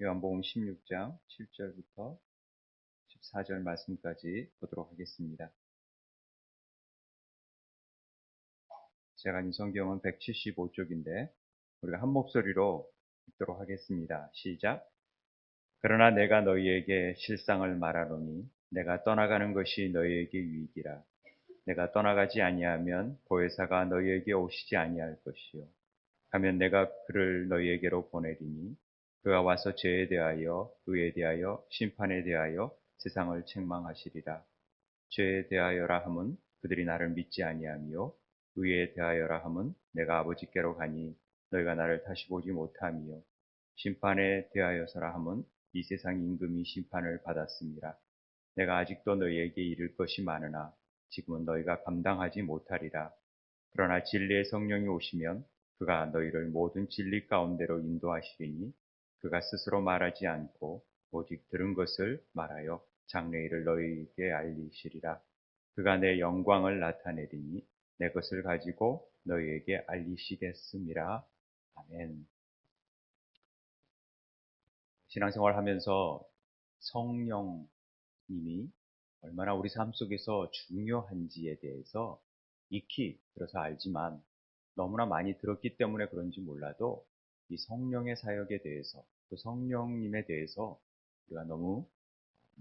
요한복음 16장 7절부터 14절 말씀까지 보도록 하겠습니다. 제가 가진 성경은 175쪽인데 우리가 한 목소리로 읽도록 하겠습니다. 시작. 그러나 내가 너희에게 실상을 말하노니 내가 떠나가는 것이 너희에게 유익이라. 내가 떠나가지 아니하면 보혜사가 너희에게 오시지 아니할 것이요. 가면 내가 그를 너희에게로 보내리니 그가 와서 죄에 대하여 의에 대하여 심판에 대하여 세상을 책망하시리라. 죄에 대하여라 함은 그들이 나를 믿지 아니하며 의에 대하여라 함은 내가 아버지께로 가니 너희가 나를 다시 보지 못하며 심판에 대하여서라 함은 이 세상 임금이 심판을 받았습니다. 내가 아직도 너희에게 이를 것이 많으나 지금은 너희가 감당하지 못하리라. 그러나 진리의 성령이 오시면 그가 너희를 모든 진리 가운데로 인도하시리니 그가 스스로 말하지 않고 오직 들은 것을 말하여 장래일을 너희에게 알리시리라. 그가 내 영광을 나타내리니 내 것을 가지고 너희에게 알리시겠음이라. 아멘. 신앙생활 하면서 성령님이 얼마나 우리 삶 속에서 중요한지에 대해서 익히 들어서 알지만 너무나 많이 들었기 때문에 그런지 몰라도 이 성령의 사역에 대해서 또 성령님에 대해서 우리가 너무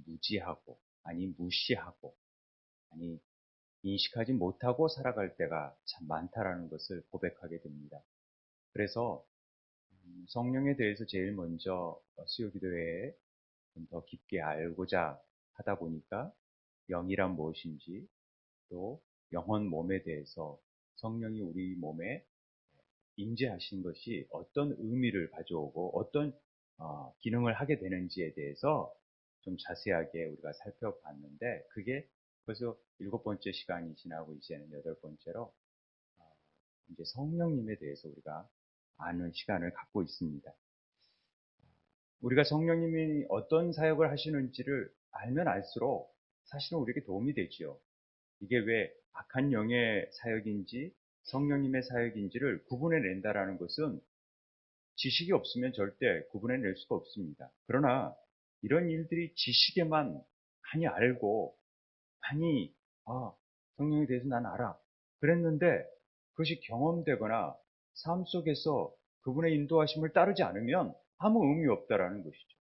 무지하고 아니 무시하고 아니 인식하지 못하고 살아갈 때가 참 많다라는 것을 고백하게 됩니다. 그래서 성령에 대해서 제일 먼저 수요기도회에 좀 더 깊게 알고자 하다 보니까 영이란 무엇인지 또 영혼 몸에 대해서 성령이 우리 몸에 임재하신 것이 어떤 의미를 가져오고 어떤 기능을 하게 되는지에 대해서 좀 자세하게 우리가 살펴봤는데 그게 벌써 7번째 시간이 지나고 이제는 8번째로 이제 성령님에 대해서 우리가 아는 시간을 갖고 있습니다. 우리가 성령님이 어떤 사역을 하시는지를 알면 알수록 사실은 우리에게 도움이 되지요. 이게 왜 악한 영의 사역인지 성령님의 사역인지를 구분해낸다라는 것은 지식이 없으면 절대 구분해낼 수가 없습니다. 그러나 이런 일들이 지식에만 많이 알고 많이 성령에 대해서 난 알아 그랬는데 그것이 경험되거나 삶 속에서 그분의 인도하심을 따르지 않으면 아무 의미 없다라는 것이죠.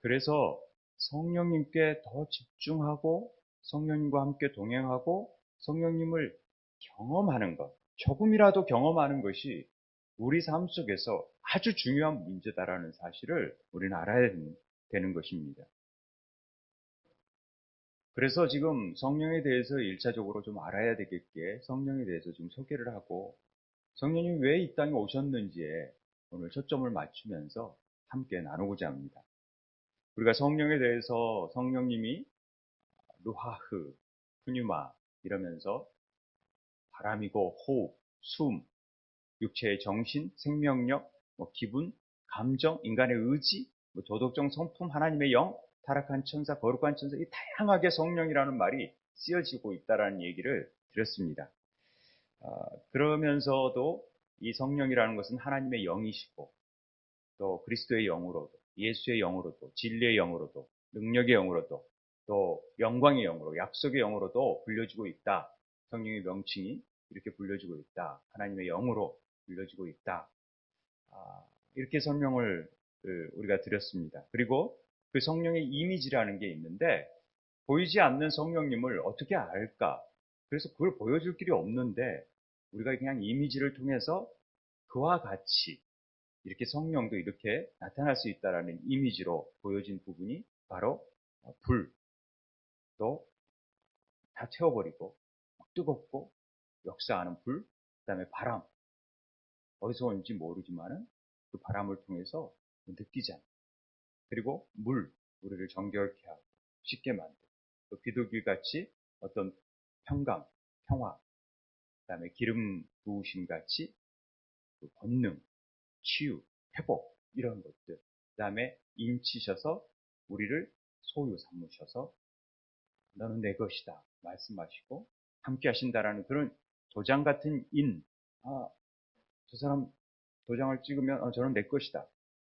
그래서 성령님께 더 집중하고 성령님과 함께 동행하고 성령님을 경험하는 것, 조금이라도 경험하는 것이 우리 삶 속에서 아주 중요한 문제다라는 사실을 우리는 알아야 되는 것입니다. 그래서 지금 성령에 대해서 1차적으로 좀 알아야 되겠기에 성령에 대해서 좀 소개를 하고 성령님이 왜 이 땅에 오셨는지에 오늘 초점을 맞추면서 함께 나누고자 합니다. 우리가 성령에 대해서 성령님이 루하흐, 푸뉴마 이러면서 바람이고 호흡, 숨, 육체의 정신, 생명력, 기분, 감정, 인간의 의지, 도덕적 성품, 하나님의 영, 타락한 천사, 거룩한 천사, 이 다양하게 성령이라는 말이 쓰여지고 있다는 얘기를 드렸습니다. 그러면서도 이 성령이라는 것은 하나님의 영이시고 또 그리스도의 영으로도 예수의 영으로도 진리의 영으로도 능력의 영으로도 또 영광의 영으로 약속의 영으로도 불려지고 있다. 성령의 명칭이 이렇게 불려지고 있다. 하나님의 영으로 불려지고 있다. 이렇게 설명을 우리가 드렸습니다. 그리고 그 성령의 이미지라는 게 있는데 보이지 않는 성령님을 어떻게 알까? 그래서 그걸 보여줄 길이 없는데 우리가 그냥 이미지를 통해서 그와 같이 이렇게 성령도 이렇게 나타날 수 있다라는 이미지로 보여진 부분이 바로 불, 또 다 태워버리고 뜨겁고 역사하는 불, 그 다음에 바람, 어디서 온지 모르지만은 그 바람을 통해서 느끼잖아요. 그리고 우리를 정결케 하고 쉽게 만들고 또 비둘기 같이 어떤 평강, 평화, 그 다음에 기름 부으심 같이 그 권능, 치유, 회복 이런 것들, 그 다음에 인치셔서 우리를 소유 삼으셔서 너는 내 것이다 말씀하시고 함께 하신다라는 그런 도장 같은 저 사람 도장을 찍으면 저는 내 것이다.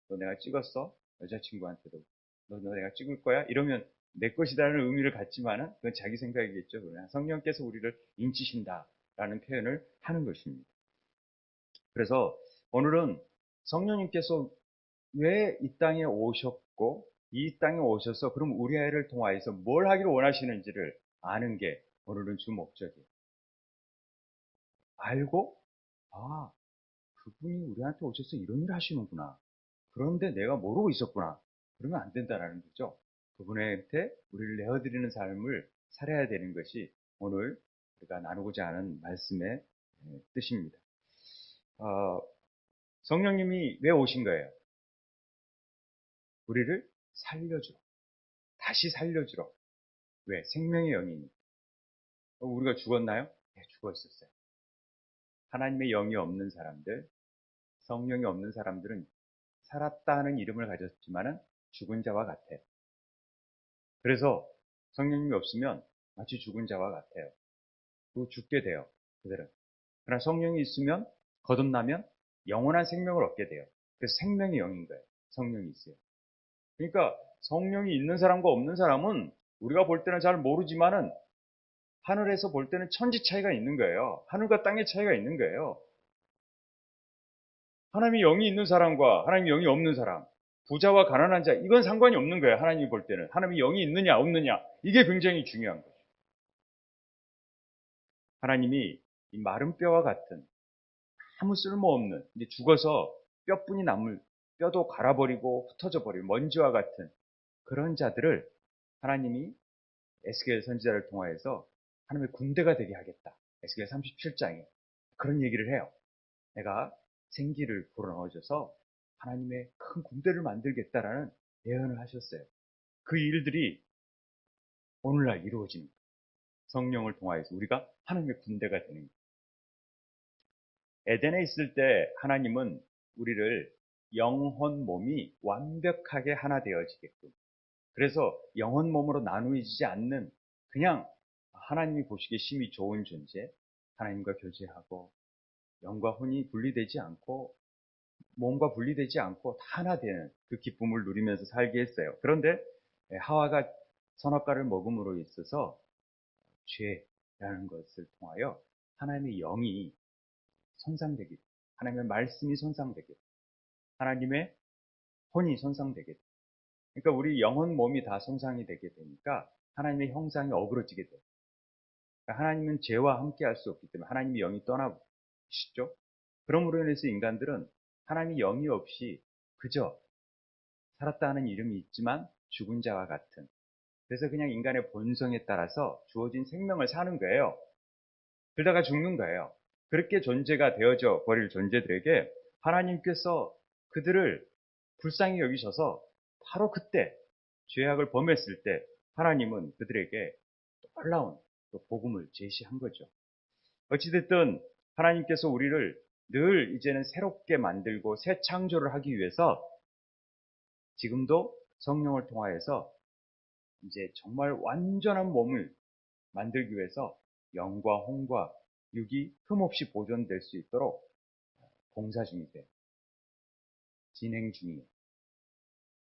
너 내가 찍었어? 여자친구한테도. 너 내가 찍을 거야? 이러면 내 것이라는 의미를 갖지만은 그건 자기 생각이겠죠. 그러나 성령께서 우리를 인치신다라는 표현을 하는 것입니다. 그래서 오늘은 성령님께서 왜 이 땅에 오셨고 이 땅에 오셔서 그럼 우리 아이를 통하여서 뭘 하기를 원하시는지를 아는 게 오늘은 주 목적이에요. 알고 그분이 우리한테 오셔서 이런 일을 하시는구나. 그런데 내가 모르고 있었구나. 그러면 안 된다라는 거죠. 그분한테 우리를 내어드리는 삶을 살아야 되는 것이 오늘 우리가 나누고자 하는 말씀의 뜻입니다. 성령님이 왜 오신 거예요? 우리를 살려주러. 다시 살려주러. 왜? 생명의 영이니까. 우리가 죽었나요? 네, 죽었었어요. 하나님의 영이 없는 사람들, 성령이 없는 사람들은 살았다는 이름을 가졌지만은 죽은 자와 같아요. 그래서 성령님이 없으면 마치 죽은 자와 같아요. 또 죽게 돼요. 그들은. 그러나 성령이 있으면 거듭나면 영원한 생명을 얻게 돼요. 그래서 생명의 영인 거예요. 성령이 있어요. 그러니까 성령이 있는 사람과 없는 사람은 우리가 볼 때는 잘 모르지만은 하늘에서 볼 때는 천지 차이가 있는 거예요. 하늘과 땅의 차이가 있는 거예요. 하나님이 영이 있는 사람과 하나님이 영이 없는 사람, 부자와 가난한 자, 이건 상관이 없는 거예요. 하나님이 볼 때는. 하나님이 영이 있느냐 없느냐, 이게 굉장히 중요한 거죠. 하나님이 이 마른 뼈와 같은 아무 쓸모없는, 이제 죽어서 뼈뿐이 남을, 뼈도 갈아버리고 흩어져 버리고 먼지와 같은 그런 자들을 하나님이 에스겔 선지자를 통하여서 하나님의 군대가 되게 하겠다. 에스겔 37장에 그런 얘기를 해요. 내가 생기를 불어넣어줘서 하나님의 큰 군대를 만들겠다라는 예언을 하셨어요. 그 일들이 오늘날 이루어지는 거예요. 성령을 통하여서 우리가 하나님의 군대가 되는 거예요. 에덴에 있을 때 하나님은 우리를 영혼 몸이 완벽하게 하나 되어지게끔, 그래서 영혼 몸으로 나누어지지 않는 그냥 하나님이 보시기에 심히 좋은 존재, 하나님과 교제하고 영과 혼이 분리되지 않고 몸과 분리되지 않고 다 하나 되는 그 기쁨을 누리면서 살게 했어요. 그런데 하와가 선악과를 먹음으로 있어서 죄라는 것을 통하여 하나님의 영이 손상되게, 하나님의 말씀이 손상되게, 하나님의 혼이 손상되게. 그러니까 우리 영혼 몸이 다 손상이 되게 되니까 하나님의 형상이 어그러지게 돼요. 그러니까 하나님은 죄와 함께 할 수 없기 때문에 하나님의 영이 떠나시죠. 그러므로 인해서 인간들은 하나님의 영이 없이 그저 살았다는 이름이 있지만 죽은 자와 같은, 그래서 그냥 인간의 본성에 따라서 주어진 생명을 사는 거예요. 그러다가 죽는 거예요. 그렇게 존재가 되어져 버릴 존재들에게 하나님께서 그들을 불쌍히 여기셔서 바로 그때 죄악을 범했을 때 하나님은 그들에게 놀라운 또 복음을 제시한 거죠. 어찌됐든 하나님께서 우리를 늘 이제는 새롭게 만들고 새 창조를 하기 위해서 지금도 성령을 통하여서 이제 정말 완전한 몸을 만들기 위해서 영과 혼과 육이 흠없이 보존될 수 있도록 공사 중이세요. 진행 중이에요.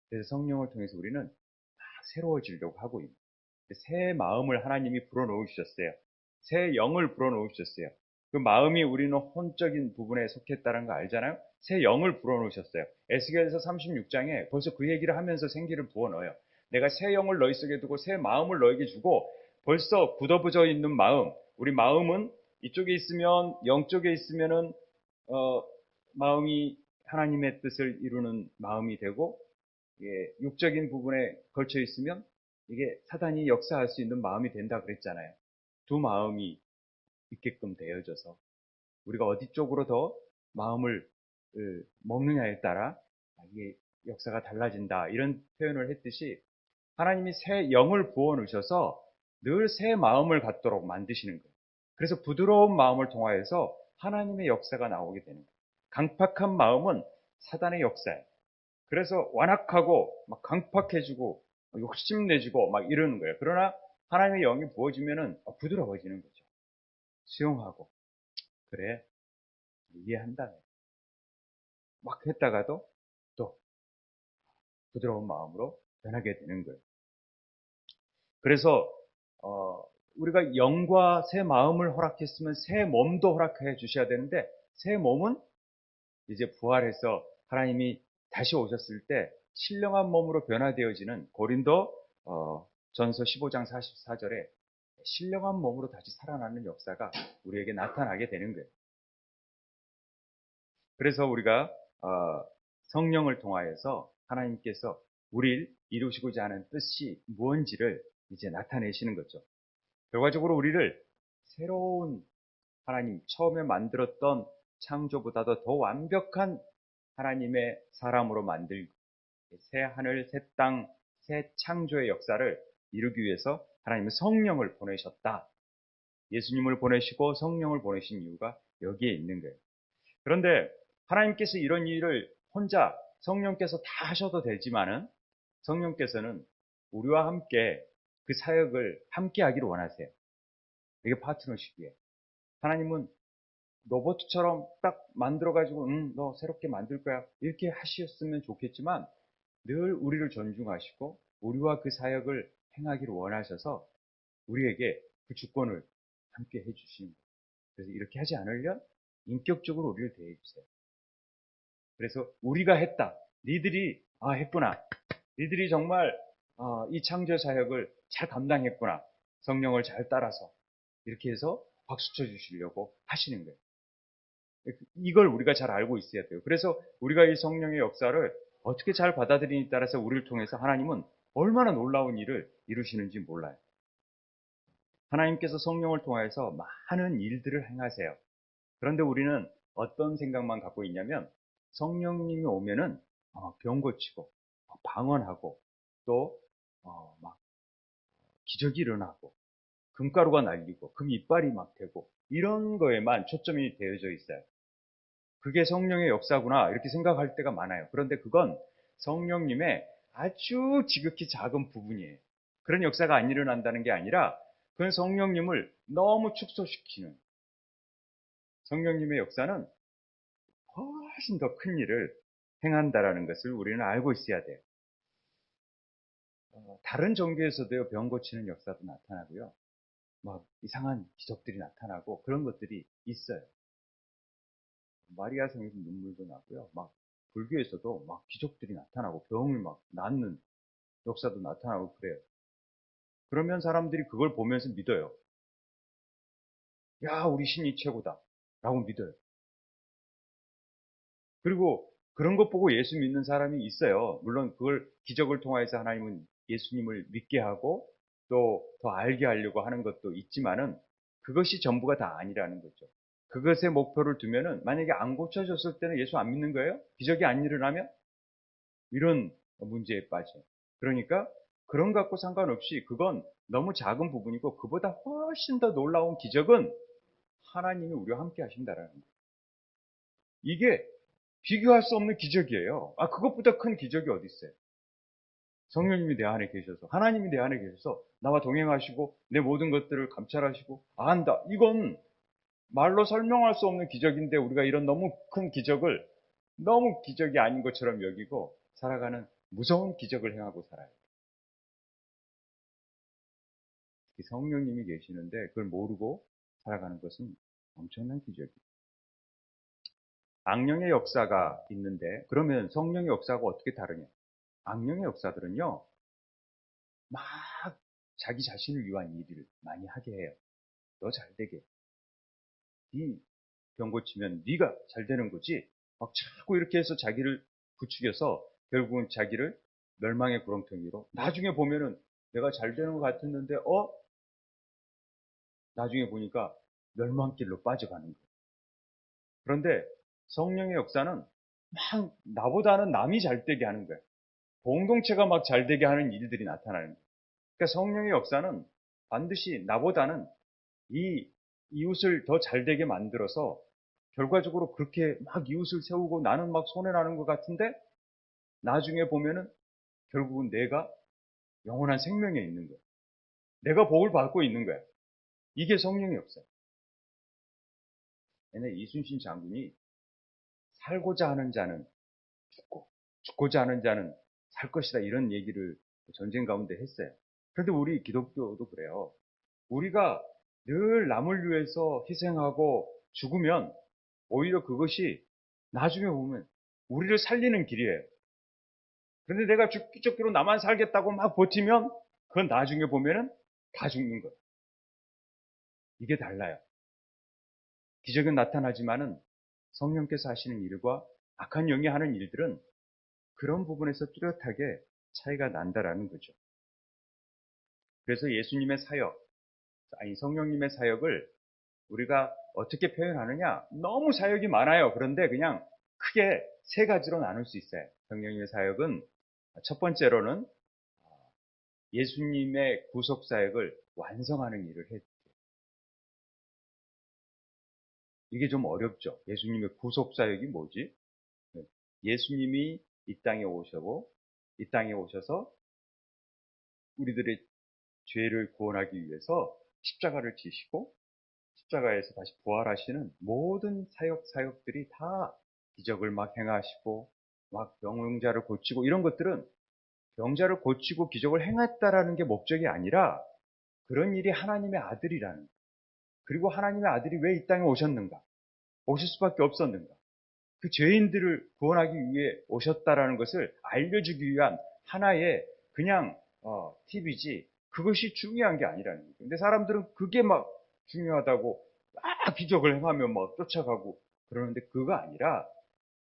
그래서 성령을 통해서 우리는 다 새로워지려고 하고 있는, 새 마음을 하나님이 불어넣으셨어요. 새 영을 불어넣으셨어요. 그 마음이 우리는 혼적인 부분에 속했다는 거 알잖아요. 새 영을 불어넣으셨어요. 에스겔서 36장에 벌써 그 얘기를 하면서 생기를 부어넣어요. 내가 새 영을 너희 속에 두고 새 마음을 너에게 주고, 벌써 굳어부져 있는 마음, 우리 마음은 이쪽에 있으면, 영쪽에 있으면은 마음이 하나님의 뜻을 이루는 마음이 되고, 육적인 부분에 걸쳐 있으면 이게 사단이 역사할 수 있는 마음이 된다 그랬잖아요. 두 마음이 있게끔 되어져서 우리가 어디 쪽으로 더 마음을 먹느냐에 따라 이게 역사가 달라진다, 이런 표현을 했듯이 하나님이 새 영을 부어 넣으셔서 늘 새 마음을 갖도록 만드시는 거예요. 그래서 부드러운 마음을 통하여서 하나님의 역사가 나오게 되는 거예요. 강팍한 마음은 사단의 역사예요. 그래서 완악하고 막 강팍해지고 욕심내지고 막 이러는 거예요. 그러나 하나님의 영이 부어지면은 부드러워지는 거죠. 수용하고, 그래, 이해한다. 막 했다가도 또 부드러운 마음으로 변하게 되는 거예요. 그래서 우리가 영과 새 마음을 허락했으면 새 몸도 허락해 주셔야 되는데, 새 몸은 이제 부활해서 하나님이 다시 오셨을 때 신령한 몸으로 변화되어지는 고린도 전서 15장 44절에 신령한 몸으로 다시 살아나는 역사가 우리에게 나타나게 되는 거예요. 그래서 우리가 성령을 통하여서 하나님께서 우리를 이루시고자 하는 뜻이 무언지를 이제 나타내시는 거죠. 결과적으로 우리를 새로운 하나님, 처음에 만들었던 창조보다도 더 완벽한 하나님의 사람으로 만들고 새 하늘, 새 땅, 새 창조의 역사를 이루기 위해서 하나님은 성령을 보내셨다. 예수님을 보내시고 성령을 보내신 이유가 여기에 있는 거예요. 그런데 하나님께서 이런 일을 혼자 성령께서 다 하셔도 되지만은 성령께서는 우리와 함께 그 사역을 함께 하기를 원하세요. 이게 파트너십이에요. 하나님은 로봇처럼 딱 만들어가지고 너 새롭게 만들 거야 이렇게 하셨으면 좋겠지만 늘 우리를 존중하시고 우리와 그 사역을 행하기를 원하셔서 우리에게 그 주권을 함께 해주시는 거예요. 그래서 이렇게 하지 않으려 인격적으로 우리를 대해주세요. 그래서 우리가 했다. 니들이 했구나. 니들이 정말 이 창조 사역을 잘 감당했구나. 성령을 잘 따라서 이렇게 해서 박수 쳐주시려고 하시는 거예요. 이걸 우리가 잘 알고 있어야 돼요. 그래서 우리가 이 성령의 역사를 어떻게 잘 받아들이느냐에 따라서 우리를 통해서 하나님은 얼마나 놀라운 일을 이루시는지 몰라요. 하나님께서 성령을 통해서 많은 일들을 행하세요. 그런데 우리는 어떤 생각만 갖고 있냐면 성령님이 오면은 병 고치고 방언하고 또 막 기적이 일어나고 금가루가 날리고 금 이빨이 막 되고 이런 거에만 초점이 되어져 있어요. 그게 성령의 역사구나 이렇게 생각할 때가 많아요. 그런데 그건 성령님의 아주 지극히 작은 부분이에요. 그런 역사가 안 일어난다는 게 아니라 그건 성령님을 너무 축소시키는, 성령님의 역사는 훨씬 더 큰 일을 행한다라는 것을 우리는 알고 있어야 돼요. 다른 종교에서도요, 병 고치는 역사도 나타나고요. 막 이상한 기적들이 나타나고 그런 것들이 있어요. 마리아 성에서 눈물도 나고요. 막 불교에서도 막 기적들이 나타나고 병을 막 낫는 역사도 나타나고 그래요. 그러면 사람들이 그걸 보면서 믿어요. 야, 우리 신이 최고다. 라고 믿어요. 그리고 그런 것 보고 예수 믿는 사람이 있어요. 물론 그걸 기적을 통해서 하나님은 예수님을 믿게 하고 또 더 알게 하려고 하는 것도 있지만은 그것이 전부가 다 아니라는 거죠. 그것에 목표를 두면은 만약에 안 고쳐졌을 때는 예수 안 믿는 거예요? 기적이 안 일어나면? 이런 문제에 빠져요. 그러니까 그런 것 갖고 상관없이 그건 너무 작은 부분이고 그보다 훨씬 더 놀라운 기적은 하나님이 우리와 함께 하신다라는 거예요. 이게 비교할 수 없는 기적이에요. 그것보다 큰 기적이 어디 있어요? 성령님이 내 안에 계셔서, 하나님이 내 안에 계셔서 나와 동행하시고 내 모든 것들을 감찰하시고 안다. 이건 말로 설명할 수 없는 기적인데 우리가 이런 너무 큰 기적을 너무 기적이 아닌 것처럼 여기고 살아가는 무서운 기적을 행하고 살아요. 성령님이 계시는데 그걸 모르고 살아가는 것은 엄청난 기적이에요. 악령의 역사가 있는데 그러면 성령의 역사가 어떻게 다르냐? 악령의 역사들은요, 막 자기 자신을 위한 일을 많이 하게 해요. 너 잘 되게. 네 병 고치면 네가 잘 되는 거지. 막 자꾸 이렇게 해서 자기를 부추겨서 결국은 자기를 멸망의 구렁텅이로. 나중에 보면은 내가 잘 되는 것 같았는데 나중에 보니까 멸망길로 빠져가는 거예요. 그런데 성령의 역사는 막 나보다는 남이 잘 되게 하는 거예요. 공동체가 막 잘 되게 하는 일들이 나타나는 거예요. 그러니까 성령의 역사는 반드시 나보다는 이 이웃을 더 잘 되게 만들어서 결과적으로 그렇게 막 이웃을 세우고 나는 막 손해나는 것 같은데 나중에 보면은 결국은 내가 영원한 생명에 있는 거예요. 내가 복을 받고 있는 거예요. 이게 성령의 역사예요. 옛날에 이순신 장군이 살고자 하는 자는 죽고 죽고자 하는 자는 살 것이다 이런 얘기를 전쟁 가운데 했어요. 그런데 우리 기독교도 그래요. 우리가 늘 남을 위해서 희생하고 죽으면 오히려 그것이 나중에 보면 우리를 살리는 길이에요. 그런데 내가 죽기로 나만 살겠다고 막 버티면 그건 나중에 보면은 다 죽는 거예요. 이게 달라요. 기적은 나타나지만은 성령께서 하시는 일과 악한 영이 하는 일들은 그런 부분에서 뚜렷하게 차이가 난다라는 거죠. 그래서 예수님의 사역, 아니 성령님의 사역을 우리가 어떻게 표현하느냐? 너무 사역이 많아요. 그런데 그냥 크게 세 가지로 나눌 수 있어요. 성령님의 사역은 첫 번째로는 예수님의 구속 사역을 완성하는 일을 해요. 이게 좀 어렵죠. 예수님의 구속 사역이 뭐지? 예수님이 이 땅에 오셔고 이 땅에 오셔서 우리들의 죄를 구원하기 위해서 십자가를 지시고 십자가에서 다시 부활하시는 모든 사역들이 다 기적을 막 행하시고 막 병자를 고치고 이런 것들은 병자를 고치고 기적을 행했다라는 게 목적이 아니라 그런 일이 하나님의 아들이라는 거예요. 그리고 하나님의 아들이 왜 이 땅에 오셨는가? 오실 수밖에 없었는가? 그 죄인들을 구원하기 위해 오셨다라는 것을 알려주기 위한 하나의 그냥 팁이지 그것이 중요한 게 아니라는 거죠. 근데 사람들은 그게 막 중요하다고 막 기적을 행하며 막 쫓아가고 그러는데 그거 아니라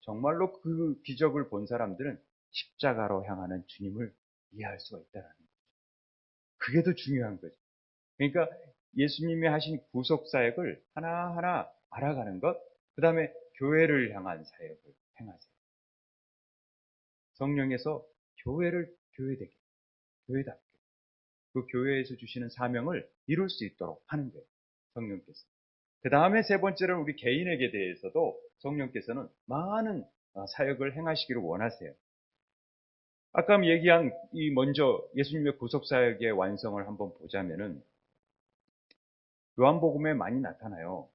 정말로 그 기적을 본 사람들은 십자가로 향하는 주님을 이해할 수가 있다는 거죠. 그게 더 중요한 거죠. 그러니까 예수님이 하신 구속 사역을 하나하나 알아가는 것, 그 다음에 교회를 향한 사역을 행하세요. 성령에서 교회를 교회되게, 교회답게 그 교회에서 주시는 사명을 이룰 수 있도록 하는 거예요. 성령께서. 그 다음에 세 번째로는 우리 개인에게 대해서도 성령께서는 많은 사역을 행하시기를 원하세요. 아까 얘기한 이 먼저 예수님의 구속 사역의 완성을 한번 보자면은 요한복음에 많이 나타나요.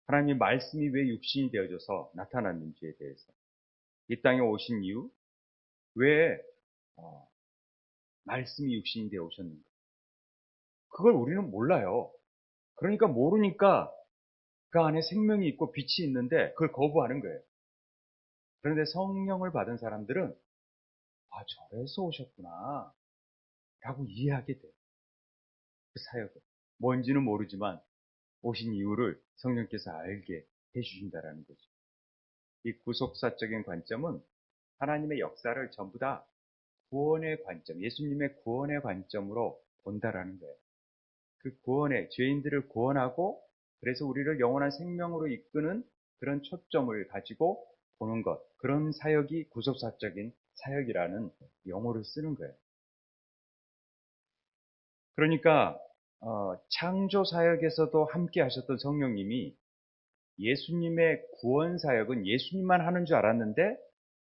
하나님의 말씀이 왜 육신이 되어져서 나타났는지에 대해서. 이 땅에 오신 이유, 왜 말씀이 육신이 되어 오셨는가. 그걸 우리는 몰라요. 그러니까 모르니까 그 안에 생명이 있고 빛이 있는데 그걸 거부하는 거예요. 그런데 성령을 받은 사람들은 저래서 오셨구나 라고 이해하게 돼요. 그 사역을. 뭔지는 모르지만 오신 이유를 성령께서 알게 해주신다라는 거죠. 이 구속사적인 관점은 하나님의 역사를 전부 다 구원의 관점, 예수님의 구원의 관점으로 본다라는 거예요. 그 구원의 죄인들을 구원하고 그래서 우리를 영원한 생명으로 이끄는 그런 초점을 가지고 보는 것, 그런 사역이 구속사적인 사역이라는 용어를 쓰는 거예요. 그러니까 창조 사역에서도 함께 하셨던 성령님이 예수님의 구원 사역은 예수님만 하는 줄 알았는데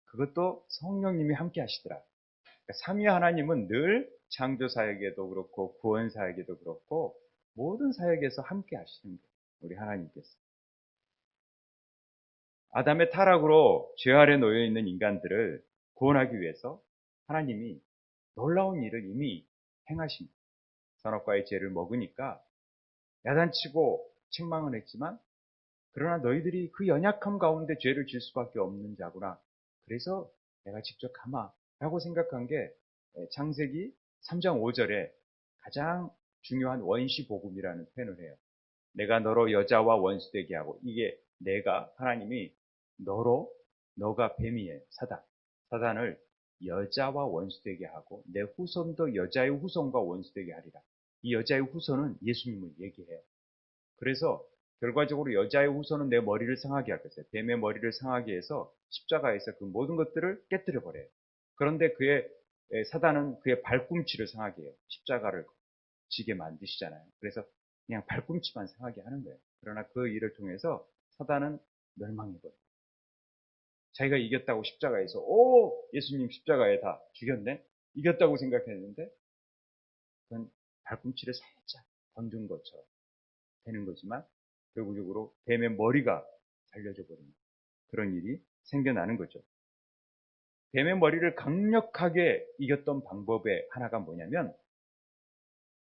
그것도 성령님이 함께 하시더라. 그러니까 삼위 하나님은 늘 창조 사역에도 그렇고 구원 사역에도 그렇고 모든 사역에서 함께 하시는 거예요. 우리 하나님께서. 아담의 타락으로 죄 아래 놓여 있는 인간들을 구원하기 위해서 하나님이 놀라운 일을 이미 행하십니다. 선악과의 죄를 먹으니까 야단치고 책망은 했지만 그러나 너희들이 그 연약함 가운데 죄를 질 수밖에 없는 자구나. 그래서 내가 직접 가마 라고 생각한 게 창세기 3장 5절에 가장 중요한 원시 복음이라는 표현을 해요. 내가 너로 여자와 원수되게 하고 이게 내가 하나님이 너가 뱀이에요. 사단을 여자와 원수되게 하고 내 후손도 여자의 후손과 원수되게 하리라. 이 여자의 후손은 예수님을 얘기해요. 그래서 결과적으로 여자의 후손은 내 머리를 상하게 하겠어요. 뱀의 머리를 상하게 해서 십자가에서 그 모든 것들을 깨뜨려 버려요. 그런데 사단은 그의 발꿈치를 상하게 해요. 십자가를 지게 만드시잖아요. 그래서 그냥 발꿈치만 상하게 하는 거예요. 그러나 그 일을 통해서 사단은 멸망해버려요. 자기가 이겼다고 십자가에서 예수님 십자가에 다 죽였네? 이겼다고 생각했는데 그건 발꿈치를 살짝 건든 것처럼 되는 거지만 결국적으로 뱀의 머리가 잘려져 버리는 그런 일이 생겨나는 거죠. 뱀의 머리를 강력하게 이겼던 방법의 하나가 뭐냐면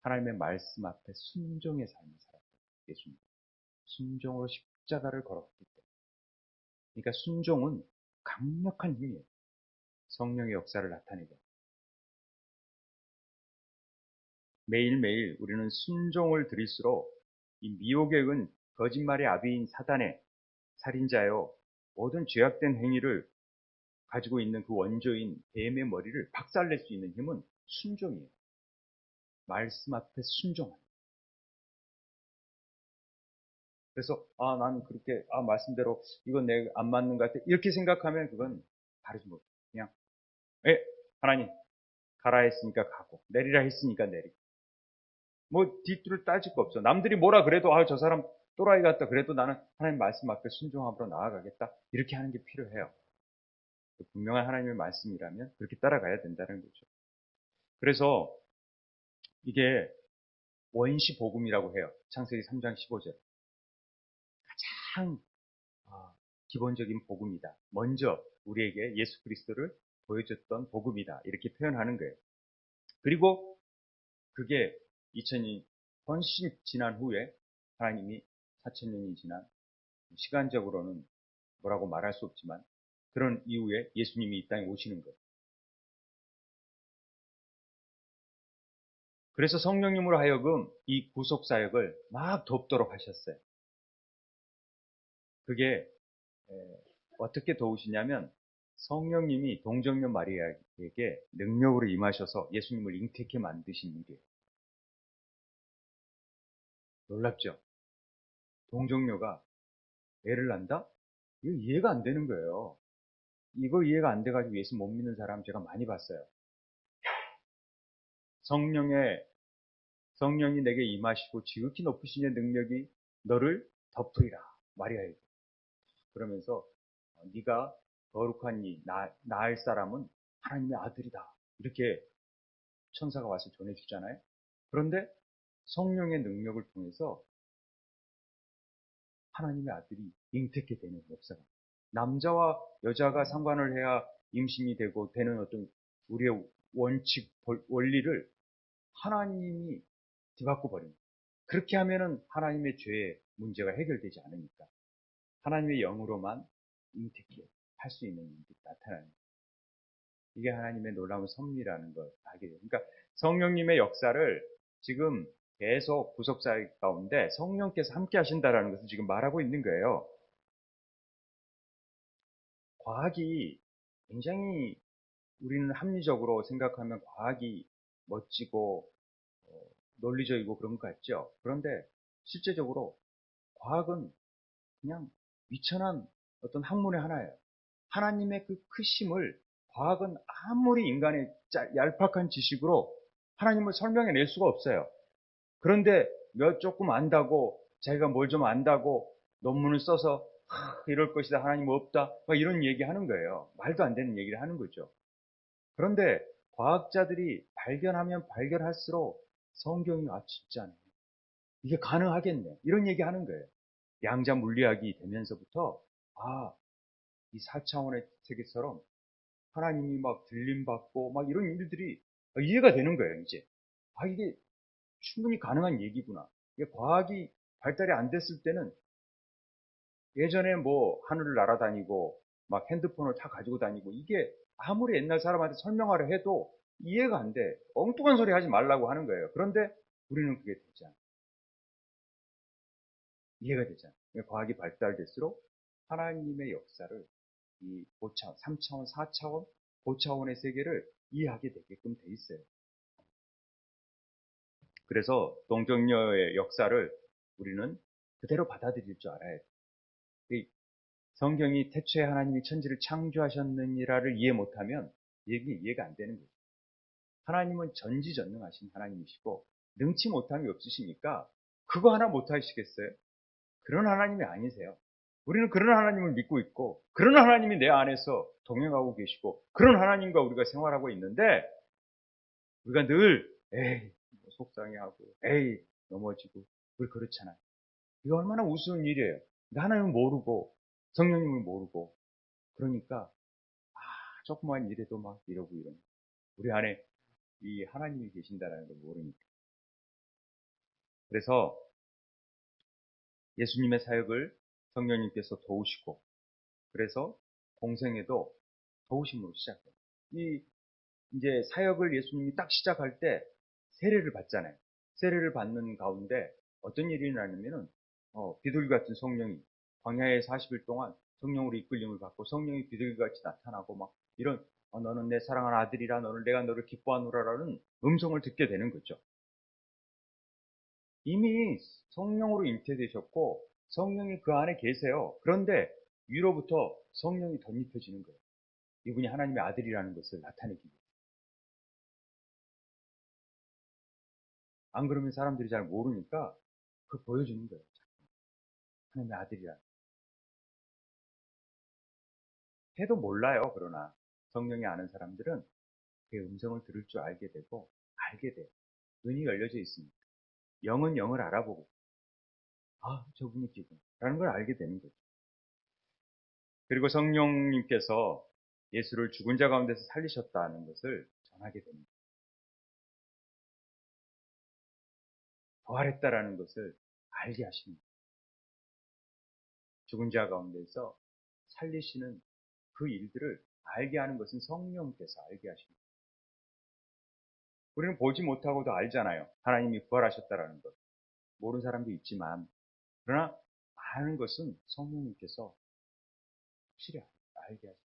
하나님의 말씀 앞에 순종의 삶을 살았다. 예수님. 순종으로 십자가를 걸었기 때문에. 그러니까 순종은 강력한 힘이에요. 성령의 역사를 나타내죠. 매일매일 우리는 순종을 들일수록 이 미혹의 은 거짓말의 아비인 사단의 살인자요 모든 죄악된 행위를 가지고 있는 그 원조인 뱀의 머리를 박살낼 수 있는 힘은 순종이에요. 말씀 앞에 순종하는. 그래서 난 그렇게 말씀대로 이건 내가 안 맞는 것 같아 이렇게 생각하면 그건 다르지 못. 그냥 하나님 가라 했으니까 가고 내리라 했으니까 내리고 뭐 뒤뜰을 따질 거 없어. 남들이 뭐라 그래도 저 사람 또라이 같다 그래도 나는 하나님 말씀 앞에 순종함으로 나아가겠다 이렇게 하는 게 필요해요. 분명한 하나님의 말씀이라면 그렇게 따라가야 된다는 거죠. 그래서 이게 원시 복음이라고 해요. 창세기 3장 15절. 가장 기본적인 복음이다. 먼저 우리에게 예수 그리스도를 보여줬던 복음이다. 이렇게 표현하는 거예요. 그리고 그게 2000년 훨씬 지난 후에 하나님이 4000년이 지난 시간적으로는 뭐라고 말할 수 없지만 그런 이후에 예수님이 이 땅에 오시는 거예요. 그래서 성령님으로 하여금 이 구속사역을 막 돕도록 하셨어요. 그게 어떻게 도우시냐면 성령님이 동정녀 마리아에게 능력으로 임하셔서 예수님을 잉태케 만드신 일이에요. 놀랍죠? 동정녀가 애를 낳는다? 이거 이해가 안 되는 거예요. 이거 이해가 안 돼가지고 예수 못 믿는 사람 제가 많이 봤어요. 성령이 내게 임하시고 지극히 높으신 의 능력이 너를 덮으리라 마리아에게. 그러면서 네가 거룩하니 낳을 사람은 하나님의 아들이다. 이렇게 천사가 와서 전해주잖아요. 그런데 성령의 능력을 통해서 하나님의 아들이 잉태케 되는 역사가. 남자와 여자가 상관을 해야 임신이 되고 되는 어떤 우리의 원칙, 원리를 하나님이 뒤바꿔 버립니다. 그렇게 하면은 하나님의 죄의 문제가 해결되지 않으니까 하나님의 영으로만 잉태케 할 수 있는 일이 나타나는 거예요. 이게 하나님의 놀라운 섭리라는 걸 알게 돼요. 그러니까 성령님의 역사를 지금 계속 구속사역 가운데 성령께서 함께 하신다라는 것을 지금 말하고 있는 거예요. 과학이 굉장히 우리는 합리적으로 생각하면 과학이 멋지고 논리적이고 그런 것 같죠. 그런데 실제적으로 과학은 그냥 미천한 어떤 학문의 하나예요. 하나님의 그 크심을 과학은 아무리 인간의 얄팍한 지식으로 하나님을 설명해낼 수가 없어요. 그런데 조금 안다고 자기가 뭘 좀 안다고 논문을 써서 이럴 것이다 하나님 없다 막 이런 얘기하는 거예요. 말도 안 되는 얘기를 하는 거죠. 그런데 과학자들이 발견하면 발견할수록 성경이 진짜네 이게 가능하겠네 이런 얘기하는 거예요. 양자 물리학이 되면서부터 이 4차원의 세계처럼 하나님이 막 들림받고 막 이런 일들이 이해가 되는 거예요, 이제. 이게 충분히 가능한 얘기구나. 이게 과학이 발달이 안 됐을 때는 예전에 뭐 하늘을 날아다니고 막 핸드폰을 다 가지고 다니고 이게 아무리 옛날 사람한테 설명하려 해도 이해가 안 돼. 엉뚱한 소리 하지 말라고 하는 거예요. 그런데 우리는 그게 되지 않아. 이해가 되잖아. 과학이 발달될수록 하나님의 역사를 이 5차원, 3차원, 4차원, 5차원의 세계를 이해하게 되게끔 돼 있어요. 그래서 동정녀의 역사를 우리는 그대로 받아들일 줄 알아야 돼. 성경이 태초에 하나님이 천지를 창조하셨느니라를 이해 못하면 이해가 안 되는 거죠. 하나님은 전지전능하신 하나님이시고 능치 못함이 없으시니까 그거 하나 못하시겠어요? 그런 하나님이 아니세요. 우리는 그런 하나님을 믿고 있고 그런 하나님이 내 안에서 동행하고 계시고 그런 하나님과 우리가 생활하고 있는데 우리가 늘 속상해하고 넘어지고 우리 그렇잖아요. 이거 얼마나 우스운 일이에요. 하나님을 모르고 성령님을 모르고 그러니까 조그만 일에도 막 이러고 이러는. 우리 안에 이 하나님이 계신다는 걸 모르니까. 그래서 예수님의 사역을 성령님께서 도우시고, 그래서 공생애도 도우심으로 시작해요. 이제 사역을 예수님이 딱 시작할 때 세례를 받잖아요. 세례를 받는 가운데 어떤 일이 일어나냐면은 비둘기 같은 성령이 광야에 40일 동안 성령으로 이끌림을 받고 성령이 비둘기같이 나타나고 막 이런 너는 내 사랑하는 아들이라 내가 너를 기뻐하노라라는 음성을 듣게 되는 거죠. 이미 성령으로 잉태되셨고 성령이 그 안에 계세요. 그런데 위로부터 성령이 덧입혀지는 거예요. 이분이 하나님의 아들이라는 것을 나타내기 위해. 안 그러면 사람들이 잘 모르니까 그 보여주는 거예요. 하나님의 아들이라. 해도 몰라요. 그러나 성령이 아는 사람들은 그 음성을 들을 줄 알게 되고 알게 돼요. 눈이 열려져 있습니다. 영은 영을 알아보고 저분이 기구나라는 걸 알게 되는 거죠. 그리고 성령님께서 예수를 죽은 자 가운데서 살리셨다는 것을 전하게 됩니다. 부활했다라는 것을 알게 하십니다. 죽은 자 가운데서 살리시는 그 일들을 알게 하는 것은 성령께서 알게 하십니다. 우리는 보지 못하고도 알잖아요. 하나님이 부활하셨다라는 것. 모르는 사람도 있지만, 그러나 아는 것은 성령님께서 확실히 알게 하십니다.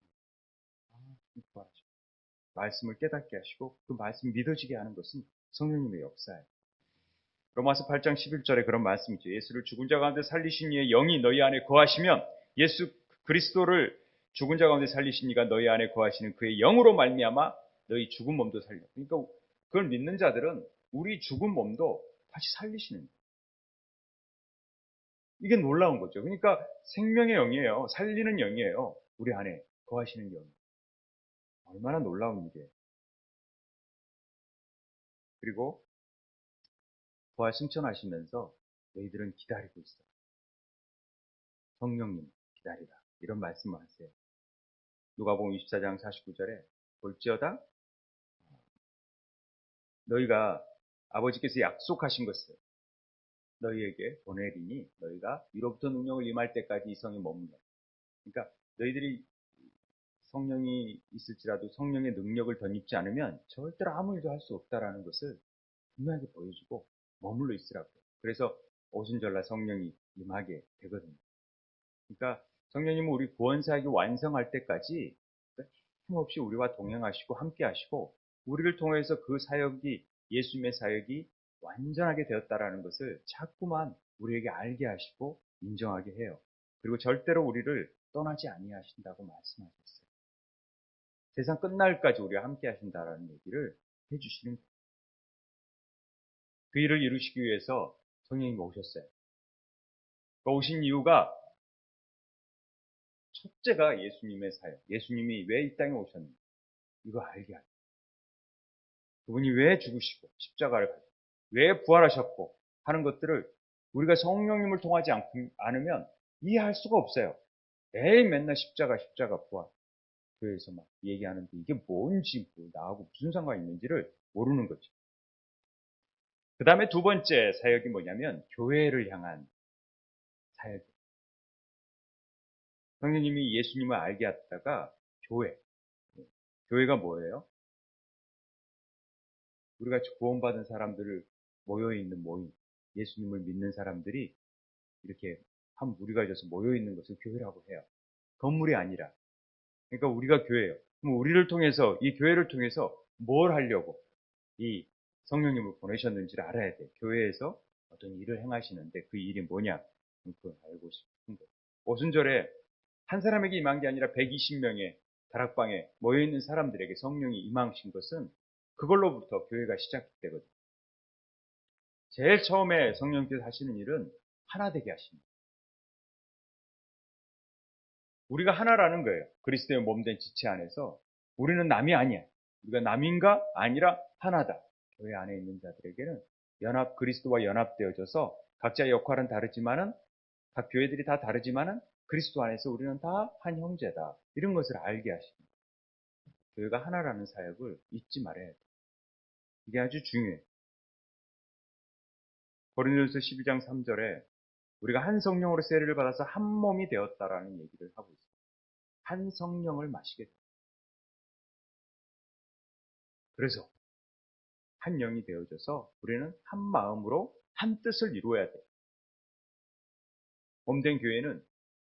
부활하셨다. 말씀을 깨닫게 하시고 그 말씀 믿어지게 하는 것은 성령님의 역사예요. 로마서 8장 11절에 그런 말씀이죠. 예수를 죽은 자 가운데 살리신 이의 영이 너희 안에 거하시면, 예수 그리스도를 죽은 자 가운데 살리신 이가 너희 안에 거하시는 그의 영으로 말미암아 너희 죽은 몸도 살려. 그러니까 그걸 믿는 자들은 우리 죽은 몸도 다시 살리시는 거예요. 이게 놀라운 거죠. 그러니까 생명의 영이에요. 살리는 영이에요. 우리 안에 거하시는 영. 얼마나 놀라운 일이에요. 그리고 부활 승천하시면서 너희들은 기다리고 있어. 성령님 기다리라. 이런 말씀을 하세요. 누가복음 24장 49절에 볼지어다 너희가 아버지께서 약속하신 것을 너희에게 보내리니 너희가 위로부터 능력을 임할 때까지 이 성에 머물러. 그러니까 너희들이 성령이 있을지라도 성령의 능력을 덧입지 않으면 절대로 아무 일도 할 수 없다라는 것을 분명하게 보여주고 머물러 있으라고. 그래서 오순절날 성령이 임하게 되거든요. 그러니까 성령님은 우리 구원 사역이 완성할 때까지 힘없이 우리와 동행하시고 함께 하시고 우리를 통해서 그 사역이 예수님의 사역이 완전하게 되었다라는 것을 자꾸만 우리에게 알게 하시고 인정하게 해요. 그리고 절대로 우리를 떠나지 아니하신다고 말씀하셨어요. 세상 끝날까지 우리와 함께 하신다라는 얘기를 해주시는 거예요. 그 일을 이루시기 위해서 성령님이 오셨어요. 그 오신 이유가 첫째가 예수님의 사역, 예수님이 왜 이 땅에 오셨는지 이거 알게 하죠. 그분이 왜 죽으시고 십자가를 가지고 왜 부활하셨고 하는 것들을 우리가 성령님을 통하지 않으면 이해할 수가 없어요. 매일 맨날 십자가 부활 교회에서 막 얘기하는데 이게 뭔지 나하고 무슨 상관이 있는지를 모르는 거죠. 그 다음에 두 번째 사역이 뭐냐면 교회를 향한 사역이에요. 성령님이 예수님을 알게 하다가 교회가 뭐예요? 우리가 구원받은 사람들을 모여있는 모임, 예수님을 믿는 사람들이 이렇게 한 무리가 있어서 모여있는 것을 교회라고 해요. 건물이 아니라. 그러니까 우리가 교회예요. 그럼 우리를 통해서, 이 교회를 통해서 뭘 하려고 이 성령님을 보내셨는지를 알아야 돼요. 교회에서 어떤 일을 행하시는데 그 일이 뭐냐, 그걸 알고 싶은 거예요. 오순절에 한 사람에게 임한 게 아니라 120명의 다락방에 모여있는 사람들에게 성령이 임하신 것은 그걸로부터 교회가 시작되거든요. 제일 처음에 성령께서 하시는 일은 하나 되게 하십니다. 우리가 하나라는 거예요. 그리스도의 몸된 지체 안에서 우리는 남이 아니야. 우리가 남인가? 아니라 하나다. 교회 안에 있는 자들에게는 그리스도와 연합되어져서 각자의 역할은 다르지만은 각 교회들이 다 다르지만은 그리스도 안에서 우리는 다 한 형제다. 이런 것을 알게 하십니다. 교회가 하나라는 사역을 잊지 말아야 돼. 이게 아주 중요해. 고린도전서 12장 3절에 우리가 한 성령으로 세례를 받아서 한 몸이 되었다라는 얘기를 하고 있어요. 한 성령을 마시게 돼요. 그래서 한 영이 되어져서 우리는 한 마음으로 한 뜻을 이루어야 돼요. 몸된 교회는